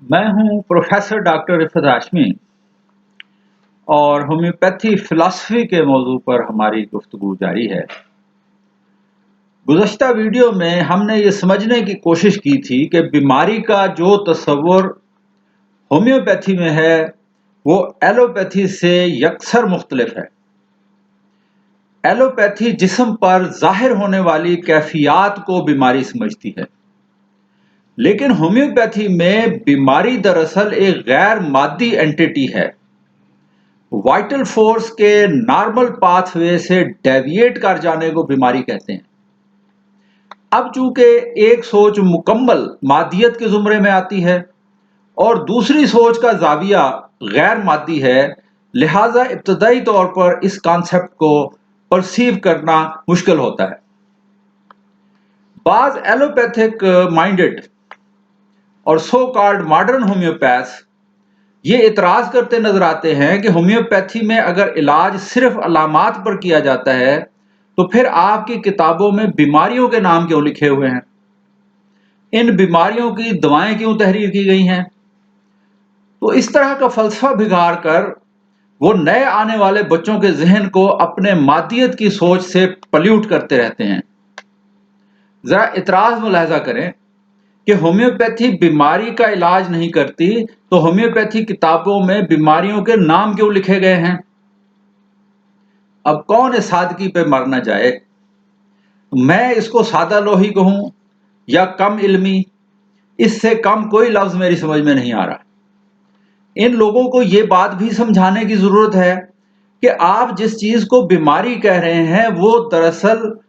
मैं हूं professor doctor Rifat Hashmi और होम्योपैथी फिलॉसफी के मौजू पर हमारी गुफ्तगू जारी है। गुज़श्ता वीडियो में हमने ये समझने की कोशिश की थी कि बीमारी का जो तस्वुर होम्योपैथी में है वो एलोपैथी से यकसर मुख्तलिफ है। एलोपैथी जिस्म पर जाहिर होने वाली कैफियत को बीमारी समझती है, लेकिन होम्योपैथी में बीमारी दरअसल एक गैर मादी एंटिटी है। वाइटल फोर्स के नॉर्मल पाथवे से डेविएट कर जाने को बीमारी कहते हैं। अब चूंकि एक सोच मुकम्मल मादियत के जुमरे में आती है और दूसरी सोच का जाविया गैर मादी है, लिहाजा इब्तदाई तौर पर इस कॉन्सेप्ट को परसीव करना मुश्किल होता है। बाज एलोपैथिक माइंडेड और सो कॉल्ड मॉडर्न होम्योपैथ्स ये इतराज करते नजर आते हैं कि होम्योपैथी में अगर इलाज सिर्फ अलामात पर किया जाता है तो फिर आपकी किताबों में बीमारियों के नाम क्यों लिखे हुए हैं, इन बीमारियों की दवाएं क्यों तहरीर की गई हैं। तो इस तरह का फलसफा बिगाड़ कर वो नए आने वाले बच्चों के जहन को अपने मादियत की सोच से पल्यूट करते रहते हैं। जरा इतराज मुलाहजा करें कि होम्योपैथी बीमारी का इलाज नहीं करती, तो होम्योपैथी किताबों में बीमारियों के नाम क्यों लिखे गए हैं। अब कौन इस सादगी पे मर न जाए। मैं इसको सादा लोही कहूं या कम इल्मी, इससे कम कोई लफ्ज मेरी समझ में नहीं आ रहा। इन लोगों को ये बात भी समझाने की जरूरत है कि आप जिस चीज को बीमारी कह रहे हैं वो दरअसल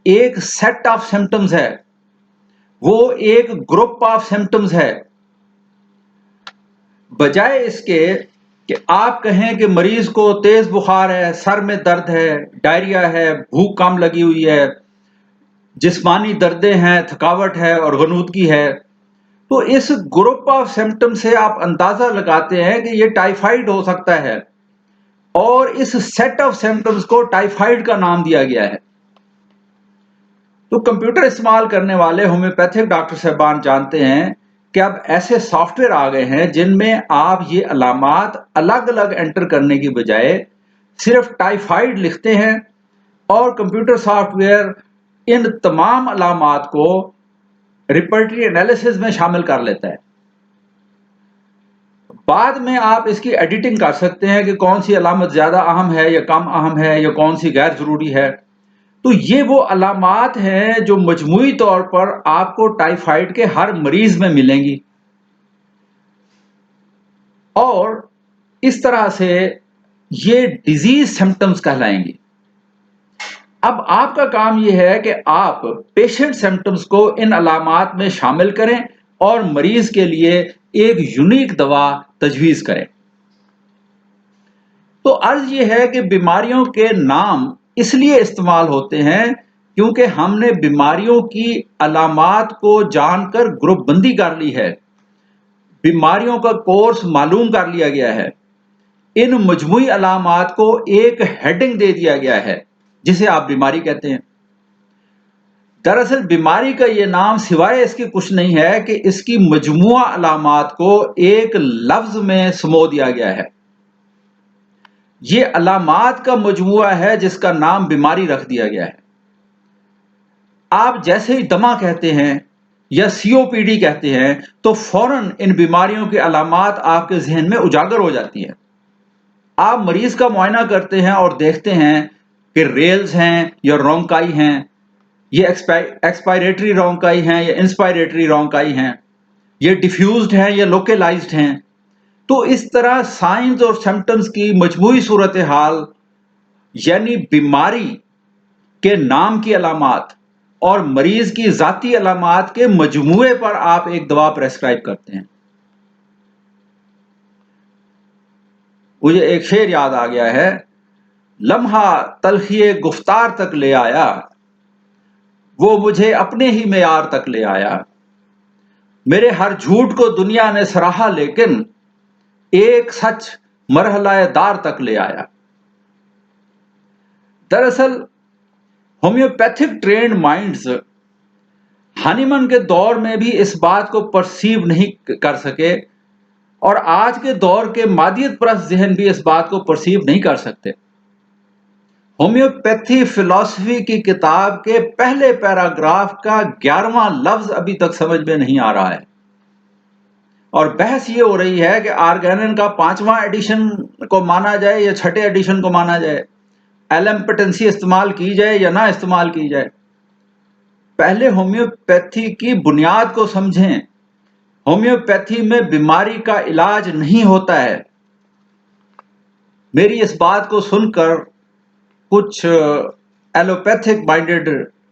एक सेट ऑफ सिम्टम्स है, वो एक ग्रुप ऑफ सिम्टम्स है। बजाय इसके कि आप कहें कि मरीज को तेज बुखार है, सर में दर्द है, डायरिया है, भूख कम लगी हुई है, जिस्मानी दर्दें हैं, थकावट है और गनूदगी है, तो इस ग्रुप ऑफ सिम्टम से आप अंदाजा लगाते हैं कि ये टाइफाइड हो सकता है और इस सेट ऑफ सिम्टम्स को टाइफाइड का नाम दिया गया है। तो कंप्यूटर इस्तेमाल करने वाले होम्योपैथिक डॉक्टर साहबान जानते हैं कि अब ऐसे सॉफ्टवेयर आ गए हैं जिनमें आप ये अलामात अलग अलग एंटर करने की बजाय सिर्फ टाइफाइड लिखते हैं और कंप्यूटर सॉफ्टवेयर इन तमाम अलामात को रिपर्टरी एनालिसिस में शामिल कर लेता है। बाद में आप इसकी एडिटिंग कर सकते हैं कि कौन सी अलामत ज्यादा अहम है या कम अहम है या कौन सी गैर जरूरी है। तो ये वो अलामात हैं जो मजमूई तौर पर आपको टाइफाइड के हर मरीज में मिलेंगी और इस तरह से ये डिजीज सिम्टम्स कहलाएंगी। अब आपका काम यह है कि आप पेशेंट सिम्टम्स को इन अलामात में शामिल करें और मरीज के लिए एक यूनिक दवा तजवीज करें। तो अर्ज यह है कि बीमारियों के नाम इसलिए इस्तेमाल होते हैं क्योंकि हमने बीमारियों की अलामात को जानकर ग्रुप बंदी कर ली है, बीमारियों का कोर्स मालूम कर लिया गया है, इन मजमूई अलामात को एक हेडिंग दे दिया गया है जिसे आप बीमारी कहते हैं। दरअसल बीमारी का यह नाम सिवाय इसके कुछ नहीं है कि इसकी मजमुआ अलामात को एक लफ्ज में समो दिया गया है। यह अलामात का मजमुआ है जिसका नाम बीमारी रख दिया गया है। आप जैसे ही दमा कहते हैं या सीओपीडी कहते हैं तो फौरन इन बीमारियों की अलामात आपके जहन में उजागर हो जाती है। आप मरीज का मुआयना करते हैं और देखते हैं कि रेल्स हैं या रोंकाई हैं, ये एक्सपायरेटरी रोंकाई हैं या इंस्पायरेटरी रोंकाई हैं, ये डिफ्यूज्ड हैं या लोकलाइज्ड हैं। तो इस तरह साइंस और सिम्टम्स की मजमूई सूरत हाल यानी बीमारी के नाम की अलामात और मरीज की जाती अलामात के मजमूए पर आप एक दवा प्रेस्क्राइब करते हैं। मुझे एक शेर याद आ गया है, लम्हा तलखिए गुफ्तार तक ले आया, वो मुझे अपने ही मेयार तक ले आया, मेरे हर झूठ को दुनिया ने सराहा लेकिन एक सच मरहलाए दार तक ले आया। दरअसल होम्योपैथिक ट्रेन्ड माइंड्स हनीमन के दौर में भी इस बात को परसीव नहीं कर सके और आज के दौर के मादियत परस्त ज़हन भी इस बात को परसीव नहीं कर सकते। होम्योपैथी फिलॉसफी की किताब के पहले पैराग्राफ का 11वां लफ्ज अभी तक समझ में नहीं आ रहा है, और बहस ये हो रही है कि आर्गेनन का 5वां एडिशन को माना जाए या 6ठे एडिशन को माना जाए, एलएमपेटेंसी इस्तेमाल की जाए या ना इस्तेमाल की जाए। पहले होम्योपैथी की बुनियाद को समझें। होम्योपैथी में बीमारी का इलाज नहीं होता है। मेरी इस बात को सुनकर कुछ एलोपैथिक माइंडेड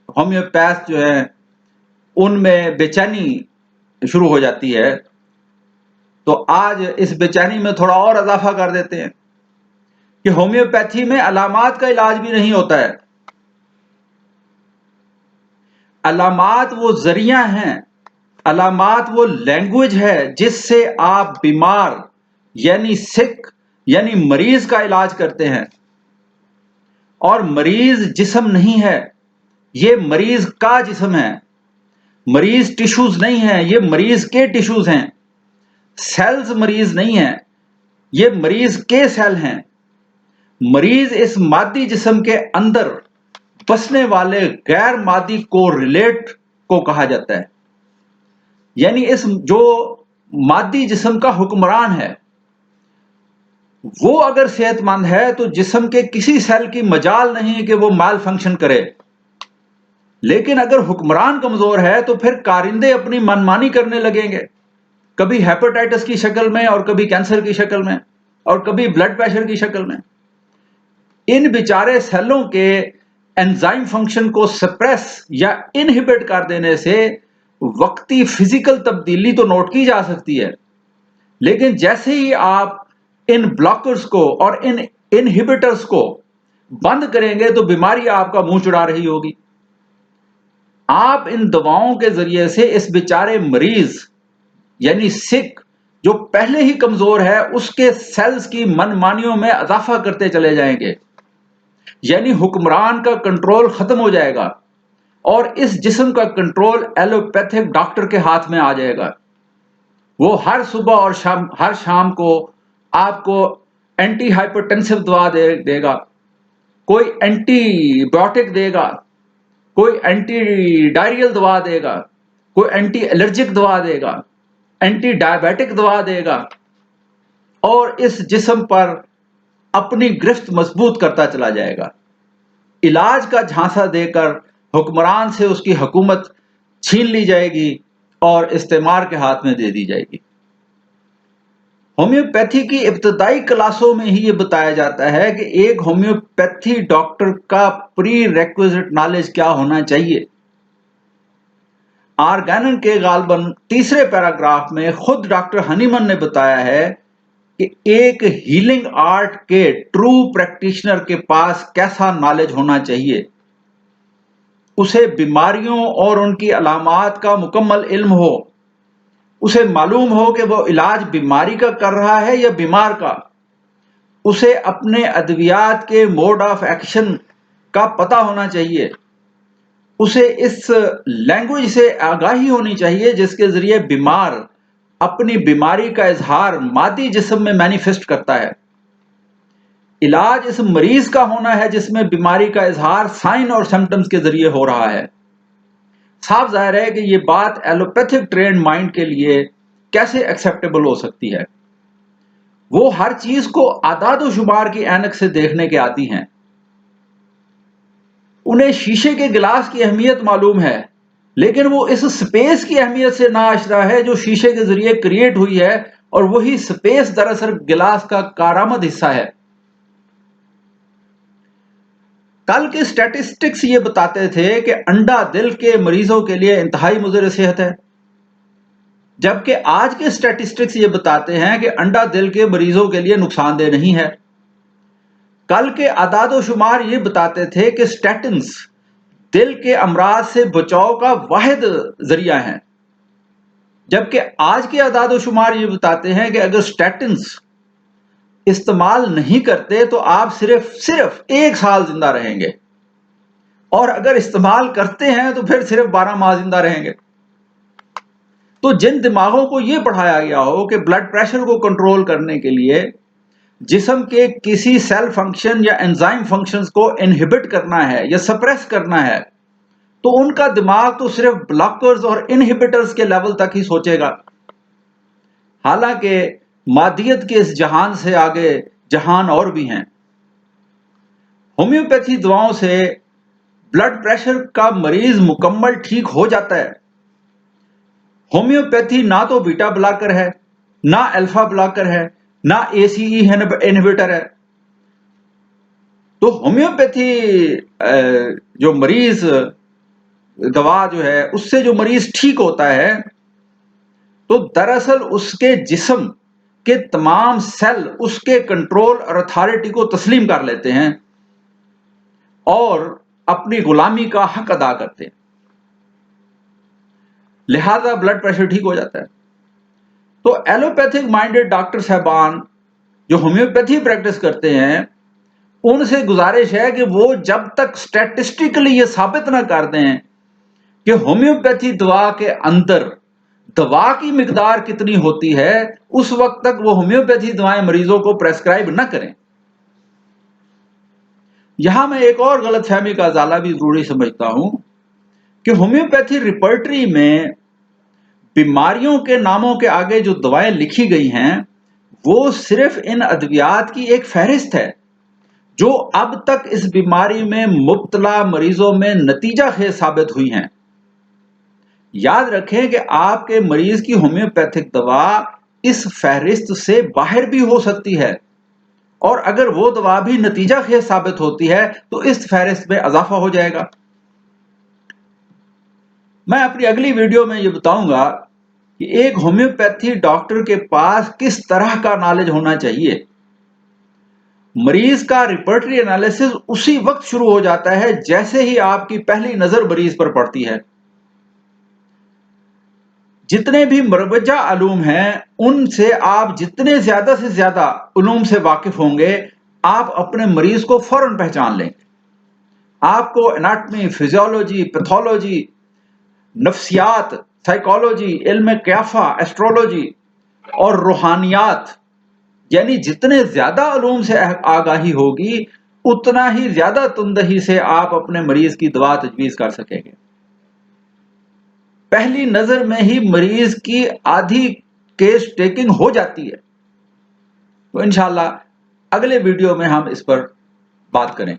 होम्योपैथ जो है उनमें बेचैनी शुरू हो जाती है, तो आज इस बेचैनी में थोड़ा और इजाफा कर देते हैं कि होम्योपैथी में अलामात का इलाज भी नहीं होता है। अलामात वो जरिया हैं, अलामात वो लैंग्वेज है जिससे आप बीमार यानी सिक यानी मरीज का इलाज करते हैं। और मरीज जिस्म नहीं है, ये मरीज का जिस्म है। मरीज टिश्यूज नहीं है, ये मरीज के टिश्यूज हैं। सेल्स मरीज नहीं है, ये मरीज के सेल हैं। मरीज इस मादी जिस्म के अंदर बसने वाले गैर मादी को रिलेट को कहा जाता है, यानी इस जो मादी जिस्म का हुक्मरान है वो अगर सेहतमंद है तो जिस्म के किसी सेल की मजाल नहीं कि वो माल फंक्शन करे। लेकिन अगर हुक्मरान कमजोर है तो फिर कारिंदे अपनी मनमानी करने लगेंगे, कभी हेपेटाइटिस की शक्ल में और कभी कैंसर की शक्ल में और कभी ब्लड प्रेशर की शक्ल में। इन बेचारे सेलों के एंजाइम फंक्शन को सप्रेस या इनहिबिट कर देने से वक्ती फिजिकल तब्दीली तो नोट की जा सकती है, लेकिन जैसे ही आप इन ब्लॉकर्स को और इन इनहिबिटर्स को बंद करेंगे तो बीमारी आपका मुंह चुरा रही होगी। आप इन दवाओं के जरिए से इस बेचारे मरीज यानी सिक जो पहले ही कमजोर है उसके सेल्स की मनमानियों में इजाफा करते चले जाएंगे, यानी हुक्मरान का कंट्रोल खत्म हो जाएगा और इस जिस्म का कंट्रोल एलोपैथिक डॉक्टर के हाथ में आ जाएगा। वो हर सुबह और हर शाम को आपको एंटी हाइपरटेंसिव दवा देगा, कोई एंटीबायोटिक देगा, कोई एंटी डायरियल दवा देगा, कोई एंटी एलर्जिक दवा देगा, एंटी डायबिटिक दवा देगा और इस जिस्म पर अपनी गिरफ्त मजबूत करता चला जाएगा। इलाज का झांसा देकर हुक्मरान से उसकी हुकूमत छीन ली जाएगी और इस्तेमार के हाथ में दे दी जाएगी। होम्योपैथी की इब्तदाई क्लासों में ही यह बताया जाता है कि एक होम्योपैथी डॉक्टर का प्री रेक्विजिट नॉलेज क्या होना चाहिए। आर्गेनन के गालबन तीसरे पैराग्राफ में खुद डॉक्टर हनीमन ने बताया है कि एक हीलिंग आर्ट के ट्रू प्रैक्टिशनर के पास कैसा नॉलेज होना चाहिए। उसे बीमारियों और उनकी अलामात का मुकम्मल इल्म हो, उसे मालूम हो कि वो इलाज बीमारी का कर रहा है या बीमार का, उसे अपने अद्वियात के मोड ऑफ एक्शन का पता होना चाहिए, उसे इस लैंग्वेज से आगाही होनी चाहिए जिसके जरिए बीमार अपनी बीमारी का इजहार मादी जिस्म में मैनिफेस्ट करता है। इलाज इस मरीज का होना है जिसमें बीमारी का इजहार साइन और सिम्टम्स के जरिए हो रहा है। साफ जाहिर है कि यह बात एलोपैथिक ट्रेंड माइंड के लिए कैसे एक्सेप्टेबल हो सकती है। वो हर चीज को आदाद व शुमार की ऐनक से देखने के आदी हैं। उन्हें शीशे के गिलास की अहमियत मालूम है, लेकिन वो इस स्पेस की अहमियत से नाआशना है जो शीशे के जरिए क्रिएट हुई है, और वही स्पेस दरअसल गिलास का कारामद हिस्सा है। कल के स्टैटिस्टिक्स ये बताते थे कि अंडा दिल के मरीजों के लिए इंतहाई मुज़र सेहत है, जबकि आज के स्टैटिस्टिक्स ये बताते हैं कि अंडा दिल के मरीजों के लिए नुकसानदेह नहीं है। कल के आदाद शुमार ये बताते थे कि स्टैटिन्स दिल के अमराज से बचाव का वाहिद जरिया है, जबकि आज के आदाद शुमार ये बताते हैं कि अगर स्टैटिन्स इस्तेमाल नहीं करते तो आप सिर्फ 1 साल जिंदा रहेंगे, और अगर इस्तेमाल करते हैं तो फिर सिर्फ 12 माह जिंदा रहेंगे। तो जिन दिमागों को यह पढ़ाया गया हो कि ब्लड प्रेशर को कंट्रोल करने के लिए जिस्म के किसी सेल फंक्शन या एंजाइम फंक्शंस को इनहिबिट करना है या सप्रेस करना है, तो उनका दिमाग तो सिर्फ ब्लॉकर्स और इनहिबिटर्स के लेवल तक ही सोचेगा। हालांकि मादियत के इस जहान से आगे जहान और भी हैं। होम्योपैथी दवाओं से ब्लड प्रेशर का मरीज मुकम्मल ठीक हो जाता है। होम्योपैथी ना तो बीटा ब्लॉकर है, ना अल्फा ब्लॉकर है, ना एसीई इनहिबिटर है। तो होम्योपैथी जो मरीज दवा जो है उससे जो मरीज ठीक होता है, तो दरअसल उसके जिस्म के तमाम सेल उसके कंट्रोल और अथॉरिटी को तस्लीम कर लेते हैं और अपनी गुलामी का हक अदा करते हैं। लिहाजा ब्लड प्रेशर ठीक हो जाता है। तो एलोपैथिक माइंडेड डॉक्टर साहबान जो होम्योपैथी प्रैक्टिस करते हैं, उनसे गुजारिश है कि वो जब तक स्टैटिस्टिकली ये साबित ना कर दें कि होम्योपैथी दवा के अंदर दवा की मिकदार कितनी होती है, उस वक्त तक वो होम्योपैथी दवाएं मरीजों को प्रेस्क्राइब ना करें। यहां मैं एक और गलतफहमी का अजाला भी जरूरी समझता हूं कि होम्योपैथी रिपर्टरी में बीमारियों के नामों के आगे जो दवाएं लिखी गई हैं, वो सिर्फ इन अद्वियात की एक फहरिस्त है जो अब तक इस बीमारी में मुब्तला मरीजों में नतीजा खेज साबित हुई हैं। याद रखें कि आपके मरीज की होम्योपैथिक दवा इस फहरिस्त से बाहर भी हो सकती है, और अगर वो दवा भी नतीजा खेज साबित होती है तो इस फहरिस्त में इजाफा हो जाएगा। मैं अपनी अगली वीडियो में ये बताऊंगा कि एक होम्योपैथी डॉक्टर के पास किस तरह का नॉलेज होना चाहिए। मरीज का रिपर्टरी एनालिसिस उसी वक्त शुरू हो जाता है जैसे ही आपकी पहली नजर मरीज पर पड़ती है। जितने भी मरवजा अलूम हैं, उनसे आप जितने ज्यादा से ज्यादा उलूम से वाकिफ होंगे, आप अपने मरीज को फौरन पहचान लेंगे। आपको एनाटमी, फिजियोलॉजी, पैथोलॉजी, नफ्सियात, साइकोलॉजी, इल्म क़ियाफा, एस्ट्रोलॉजी और रूहानियात, यानी जितने ज्यादा उलूम से आगाही होगी, उतना ही ज्यादा तुंदही से आप अपने मरीज की दवा तजवीज कर सकेंगे। पहली नजर में ही मरीज की आधी केस टेकिंग हो जाती है। तो इंशाल्लाह अगले वीडियो में हम इस पर बात करें।